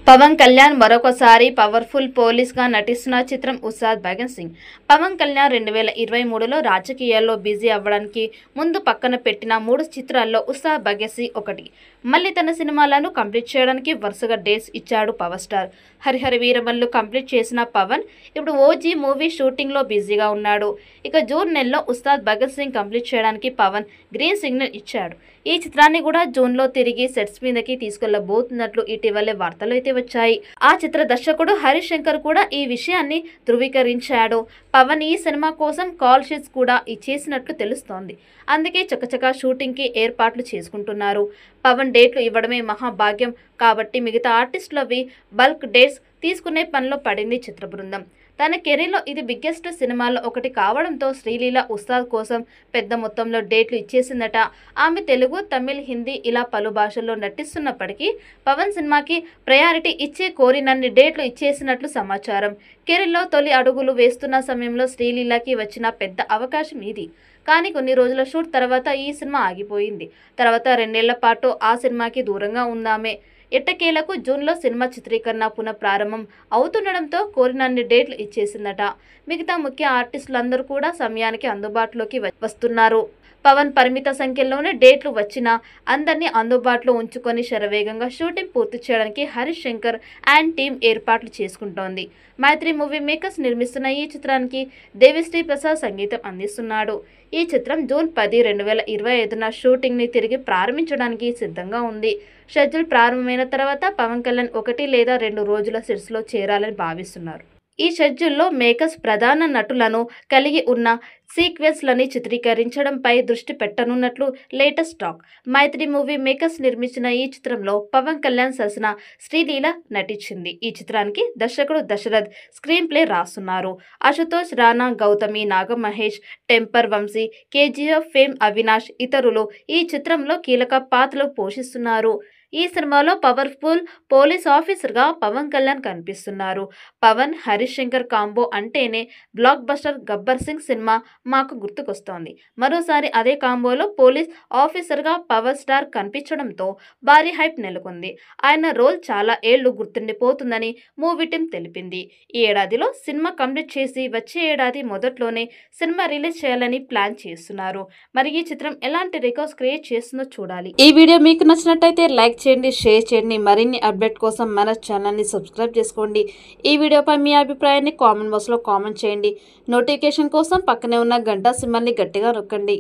పవన్ కళ్యాణ్ మరొకసారి powerful police గా నటిస్తున్న చిత్రం ఉస్తాద్ భగత్ సింగ్. పవన్ కళ్యాణ్ 2023లో రాజకీయాల్లో బిజీ అవ్వడానికి ముందు పక్కన పెట్టిన 3 చిత్రాల్లో ఉస్తాద్ భగత్ సింగ్ ఒకటి. మళ్ళీ తన సినిమాలను కంప్లీట్ చేయడానికి వరుసగా డేట్స్ ఇచ్చాడు power star. Harihara Veeramallu complete చేసిన పవన్ ఇప్పుడు ఓజీ మూవీ షూటింగ్ లో బిజీగా ఉన్నాడు. ఇక జూన్ నెలలో ఉస్తాద్ భగత్ సింగ్ కంప్లీట్ చేయడానికి పవన్ గ్రీన్ సిగ్నల్ ఇచ్చాడు. ఈ చిత్రాన్ని కూడా జూన్ లో తిరిగి సెట్స్ మీదకి తీసుకెళ్లబోతున్నట్లు ఇటీవలే వార్తలు అయితే వచ్చాయి. ఆ చిత్ర దర్శకుడు హరీష్ శంకర్ కూడా ఈ విషయాన్ని ధృవీకరించాడు. పవన్ ఈ సినిమా కోసం కాల్ షీట్స్ కూడా ఇచ్చేసినట్లు తెలుస్తోంది. అందుకే చకచకా షూటింగ్ కి ఏర్పాట్లు చేసుకుంటున్నారు. పవన్ డేట్లు ఇవ్వడమే మహాభాగ్యం కాబట్టి మిగతా ఆర్టిస్టులవి బల్క్ డేట్స్ తీసుకునే పనిలో పడింది చిత్ర బృందం. తన కెరీర్లో ఇది బిగ్గెస్ట్ సినిమాల్లో ఒకటి కావడంతో శ్రీలీల ఉస్తాద్ కోసం పెద్ద మొత్తంలో డేట్లు ఇచ్చేసిందట. ఆమె తెలుగు, తమిళ్, హిందీ ఇలా పలు భాషల్లో నటిస్తున్నప్పటికీ పవన్ సినిమాకి ప్రయారిటీ ఇచ్చి కోరినన్ని డేట్లు ఇచ్చేసినట్లు సమాచారం. కెరీర్లో తొలి అడుగులు వేస్తున్న సమయంలో శ్రీలీలకి వచ్చిన పెద్ద అవకాశం ఇది. కానీ కొన్ని రోజుల షూట్ తర్వాత ఈ సినిమా ఆగిపోయింది. తర్వాత 2 ఏళ్ల పాటు ఆ సినిమాకి దూరంగా ఉందామే. ఎట్టకేలకు జూన్లో సినిమా చిత్రీకరణ పునః ప్రారంభం అవుతుండడంతో కోరినన్ని డేట్లు ఇచ్చేసిందట. మిగతా ముఖ్య ఆర్టిస్టులందరూ కూడా సమయానికి అందుబాటులోకి వస్తున్నారు. పవన్ పరిమిత సంఖ్యలోనే డేట్లు వచ్చినా అందరినీ అందుబాటులో ఉంచుకొని శరవేగంగా షూటింగ్ పూర్తి చేయడానికి హరీష్ శంకర్ అండ్ టీమ్ ఏర్పాట్లు చేసుకుంటోంది. మైత్రి మూవీ మేకర్స్ నిర్మిస్తున్న ఈ చిత్రానికి దేవిశ్రీ ప్రసాద్ సంగీతం అందిస్తున్నాడు. ఈ చిత్రం జూన్ 10, 2025న షూటింగ్ ని తిరిగి ప్రారంభించడానికి సిద్ధంగా ఉంది. షెడ్యూల్ ప్రారంభమైన తర్వాత పవన్ కళ్యాణ్ 1 లేదా 2 రోజుల సెట్స్ లో చేరాలని భావిస్తున్నారు. ఈ షెడ్యూల్లో మేకర్స్ ప్రధాన నటులను కలిగి ఉన్న సీక్వెన్స్లని చిత్రీకరించడంపై దృష్టి పెట్టనున్నట్లు లేటెస్ట్ టాక్. మైత్రి మూవీ మేకర్స్ నిర్మించిన ఈ చిత్రంలో పవన్ కళ్యాణ్ సరసన శ్రీలీల నటించింది. ఈ చిత్రానికి దర్శకుడు దశరథ్ స్క్రీన్ ప్లే రాస్తున్నారు. అశుతోష్ రాణా, గౌతమి, నాగమహేష్, టెంపర్ వంశీ, కేజీఎఫ్ ఫేమ్ అవినాష్ ఇతరులు ఈ చిత్రంలో కీలక పాత్రలు పోషిస్తున్నారు. ఈ సినిమాలో పవర్ఫుల్ పోలీస్ ఆఫీసర్గా పవన్ కళ్యాణ్ కనిపిస్తున్నారు. పవన్, హరీష్ శంకర్ కాంబో అంటేనే block buster Gabbar Singh cinema మాకు గుర్తుకొస్తోంది. మరోసారి అదే కాంబోలో పోలీస్ ఆఫీసర్గా పవర్ స్టార్ కనిపించడంతో భారీ హైప్ నెలకొంది. ఆయన రోల్ చాలా ఏళ్లు గుర్తుండిపోతుందని మూవీ టీం తెలిపింది. ఈ ఏడాదిలో సినిమా కంప్లీట్ చేసి వచ్చే ఏడాది మొదట్లోనే సినిమా రిలీజ్ చేయాలని ప్లాన్ చేస్తున్నారు. మరి ఈ చిత్రం ఎలాంటి రికార్డ్స్ క్రియేట్ చేస్తుందో చూడాలి. ఈ వీడియో మీకు నచ్చినట్టయితే లైక్ చేయండి, షేర్ చేయండి. మరిన్ని అప్డేట్ కోసం మన ఛానల్ని సబ్స్క్రైబ్ చేసుకోండి. ఈ వీడియోపై మీ అభిప్రాయాన్ని కామెంట్ బాక్స్లో కామెంట్ చేయండి. నోటిఫికేషన్ కోసం పక్కనే ఉన్న గంట సింబల్ని గట్టిగా నొక్కండి.